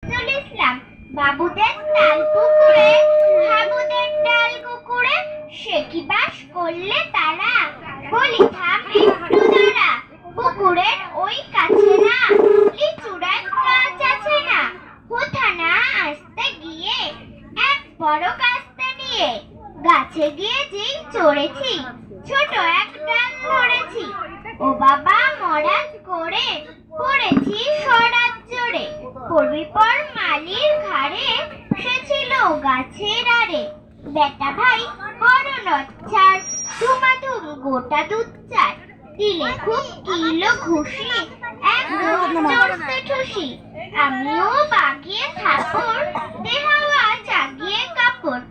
তাইজুল ইসলাম। বাবুদের তাল পুকুরে, হাবুদের ডাল কুকুরে, সে কি বাস করলে তারা? বলি থাম একটু দাঁড়া, পুকুরের ওই কাছে না, লিচুড়ায় গাছ আছে না? কোথা না আসতে গিয়ে এক বড় কাস্তে নিয়ে, গাছে গিয়ে যেই চড়েছি, ছোট এক ডাল ধরেছি। ও বাবা মরাজ করে পড়েছি সরাজ জোরে, পড়বি পর মালির ঘাড়ে, সে ছিল গাছের আড়ে। বেটা ভাই বড় নচ্ছার, ধুমাধুম গোটা দুধ চার, দিলে খুব কিলো ঘুষি, একদম চড়তে ঠুসি। আমিও বাগিয়ে থাপড়, দেহাওয়া জাগিয়ে কাপড়,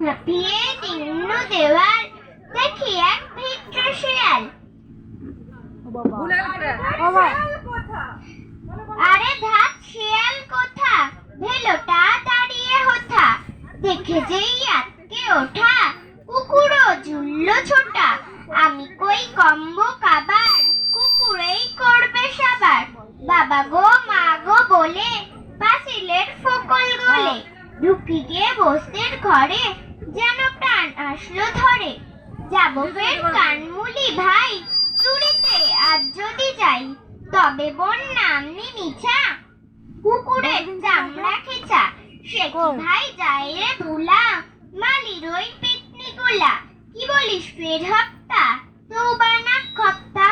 হাঁপিয়ে নিম্ন দেওয়াল, দেখি এক ভিট্র শিয়াল। আরে ধাত শিয়াল কোথা, ভেলোটা দাঁড়িয়ে হোথা, দেখে যেই আটকে ওঠা, কুকুরও ঝুলল ছোটা। আমি কই কম্ব কাবার, কুকুরেই করবে সাবার। বাবা গো মা গো বলে পাঁচিলের ফোকল গলে, ঢুকি গিয়ে বস্তির ঘরে, যেন প্রাণ আসলো ধরে। যাবো ফের কানমুলি ভাই, চুরিতে আজ যদি যাই, তবে বোন নামনি মিছা, কুকুরের চামড়া খেচা। সে কি ভাই যায় রে ভুলা, মালির ওই পেতনি গুলা। কি বলিস ফের হপ্তা, তৌবা না খপ্তা।